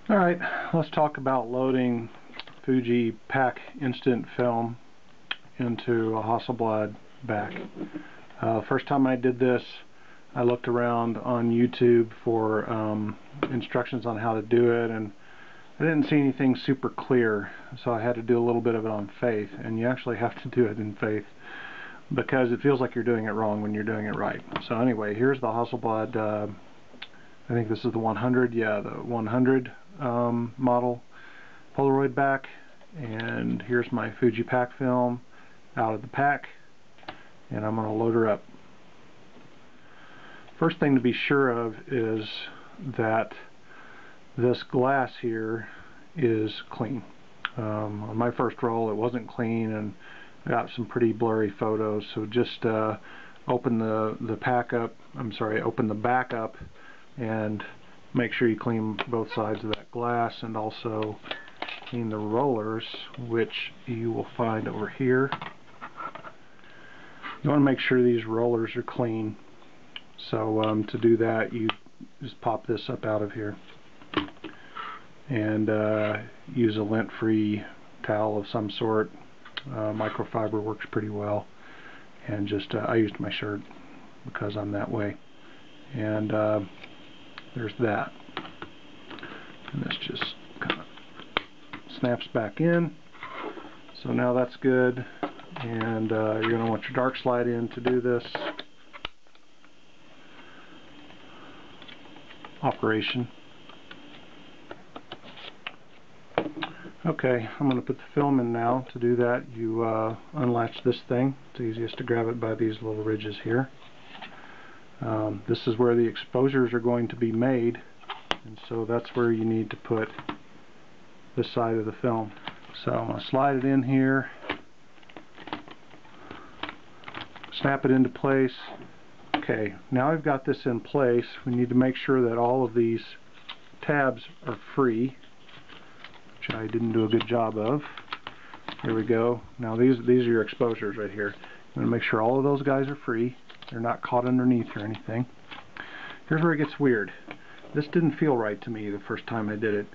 Alright, let's talk about loading Fuji pack instant film into a Hasselblad back. First time I did this, I looked around on YouTube for instructions on how to do it, and I didn't see anything super clear, so I had to do a little bit of it on faith. And you actually have to do it in faith because it feels like you're doing it wrong when you're doing it right. So anyway, here's the Hasselblad. I think this is the 100, yeah, the 100 model Polaroid back, and here's my Fuji pack film out of the pack, and I'm going to load her up. First thing to be sure of is that this glass here is clean. On my first roll it wasn't clean, and I got some pretty blurry photos, so just open the pack up, open the back up and make sure you clean both sides of that glass, and also clean the rollers, which you will find over here. You want to make sure these rollers are clean, so to do that you just pop this up out of here and use a lint-free towel of some sort. Microfiber works pretty well, and just I used my shirt because I'm that way, and there's that, and this just kind of snaps back in. So now that's good, and you're going to want your dark slide in to do this operation. Okay, I'm going to put the film in now. To do that, you unlatch this thing. It's easiest to grab it by these little ridges here. This is where the exposures are going to be made, and so that's where you need to put this side of the film. So I'm going to slide it in here, snap it into place. Okay, now I've got this in place. We need to make sure that all of these tabs are free, which I didn't do a good job of. Here we go. Now these are your exposures right here. I'm going to make sure all of those guys are free. They're not caught underneath or anything. Here's where it gets weird. This didn't feel right to me the first time I did it.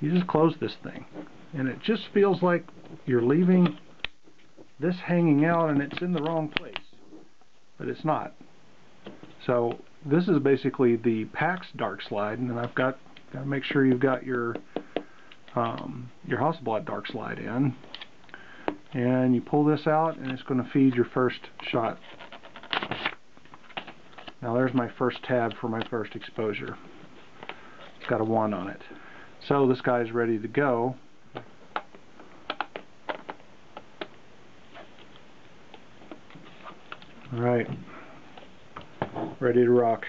You just close this thing, and it just feels like you're leaving this hanging out, and it's in the wrong place. But it's not. So this is basically the pack's dark slide, and then I've got to make sure you've got your Hasselblad dark slide in, and you pull this out, and it's going to feed your first shot. Now there's my first tab for my first exposure. It's got a 1 on it. So this guy's ready to go. Alright, ready to rock.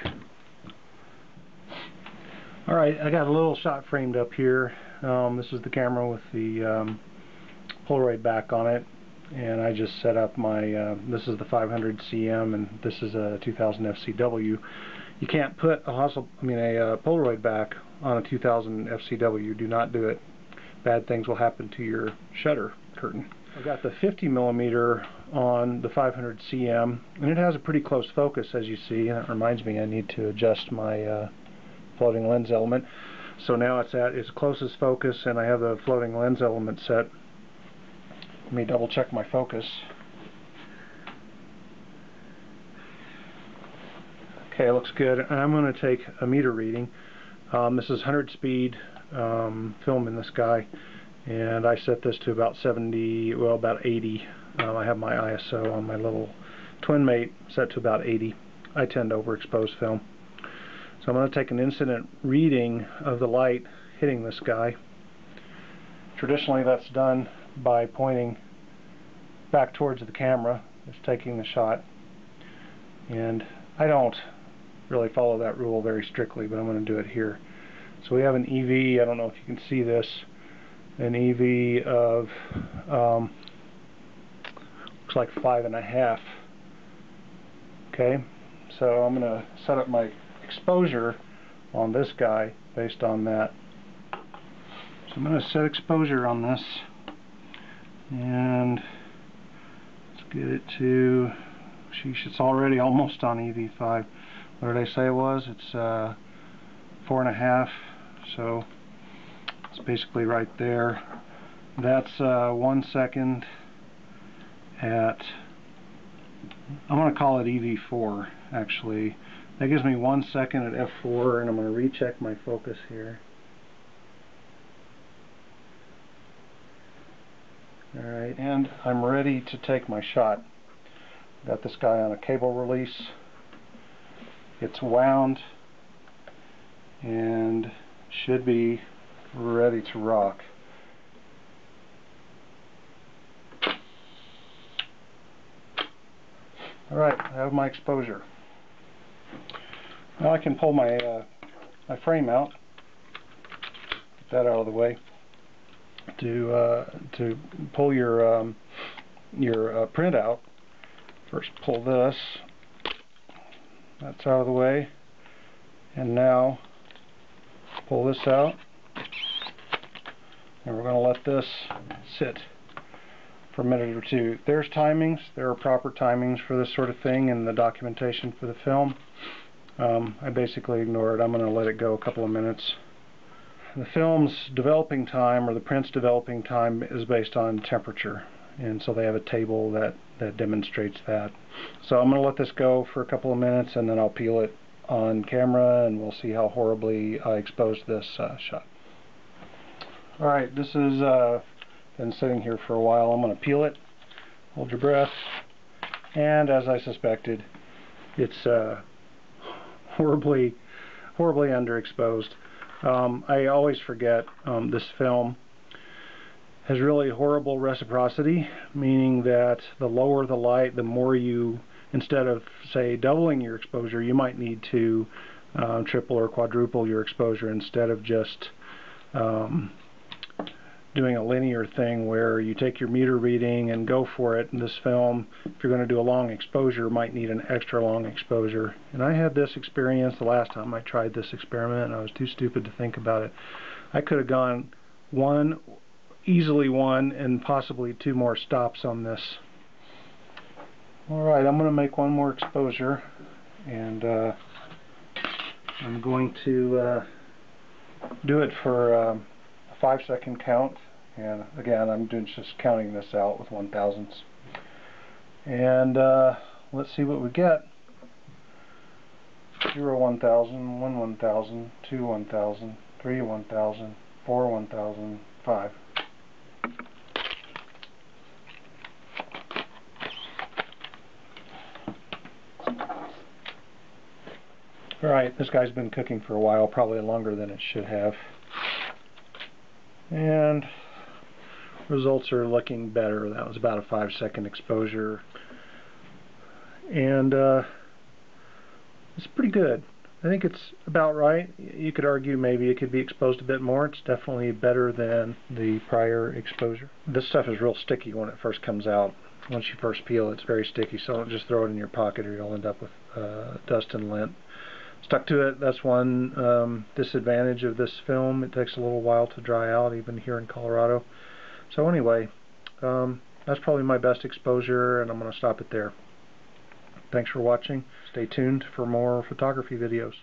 Alright, I got a little shot framed up here. This is the camera with the Polaroid back on it, and I just set up my this is the 500 cm, and this is a 2000 FCW. You can't put a Polaroid back on a 2000 FCW. Do not do it. Bad things will happen to your shutter curtain. I've got the 50mm on the 500 cm, and it has a pretty close focus, as you see. That reminds me I need to adjust my floating lens element. So now it's at its closest focus, and I have the floating lens element set. Let me double check my focus. Okay, it looks good. I'm going to take a meter reading. This is 100 speed film in this guy, and I set this to about 70, well, about 80. I have my ISO on my little twin mate set to about 80. I tend to overexpose film. So I'm going to take an incident reading of the light hitting this guy. Traditionally that's done by pointing back towards the camera, just taking the shot. And I don't really follow that rule very strictly, but I'm going to do it here. So we have an EV, I don't know if you can see this, an EV of looks like 5.5. Okay, so I'm going to set up my exposure on this guy based on that. So I'm going to set exposure on this, and let's get it to, sheesh, it's already almost on EV5. What did I say it was? It's 4.5, so It's basically right there. That's 1 second at, I'm going to call it EV4 actually. That gives me 1 second at F4, and I'm going to recheck my focus here. Alright, and I'm ready to take my shot. Got this guy on a cable release. It's wound and should be ready to rock. Alright, I have my exposure. Now I can pull my my frame out. Get that out of the way. To pull your print out, first pull this. That's out of the way. And now pull this out. And we're going to let this sit for a minute or two. There's timings. There are proper timings for this sort of thing in the documentation for the film. I basically ignore it. I'm going to let it go a couple of minutes. The film's developing time, or the print's developing time, is based on temperature, and so they have a table that demonstrates that. So I'm going to let this go for a couple of minutes, and then I'll peel it on camera, and we'll see how horribly I exposed this shot. Alright, this has been sitting here for a while. I'm going to peel it. Hold your breath. And as I suspected, it's horribly underexposed. I always forget this film has really horrible reciprocity, meaning that the lower the light, the more you, instead of say doubling your exposure, you might need to triple or quadruple your exposure instead of just doing a linear thing where you take your meter reading and go for it. In this film, if you're going to do a long exposure, might need an extra long exposure. And I had this experience the last time I tried this experiment, and I was too stupid to think about it. I could have gone easily one and possibly 2 more stops on this. Alright, I'm going to make one more exposure, and I'm going to do it for a 5-second count. And again, I'm just counting this out with 1/1000ths. And let's see what we get. 0 1,000, 1 1,000, 2 1,000, 3 1,000, 4 1,000, 5. Alright, this guy's been cooking for a while, probably longer than it should have. And results are looking better. That was about a 5-second exposure. And it's pretty good. I think it's about right. You could argue maybe it could be exposed a bit more. It's definitely better than the prior exposure. This stuff is real sticky when it first comes out. Once you first peel, it's very sticky, so don't just throw it in your pocket or you'll end up with dust and lint stuck to it. That's one disadvantage of this film. It takes a little while to dry out, even here in Colorado. So anyway, that's probably my best exposure, and I'm going to stop it there. Thanks for watching. Stay tuned for more photography videos.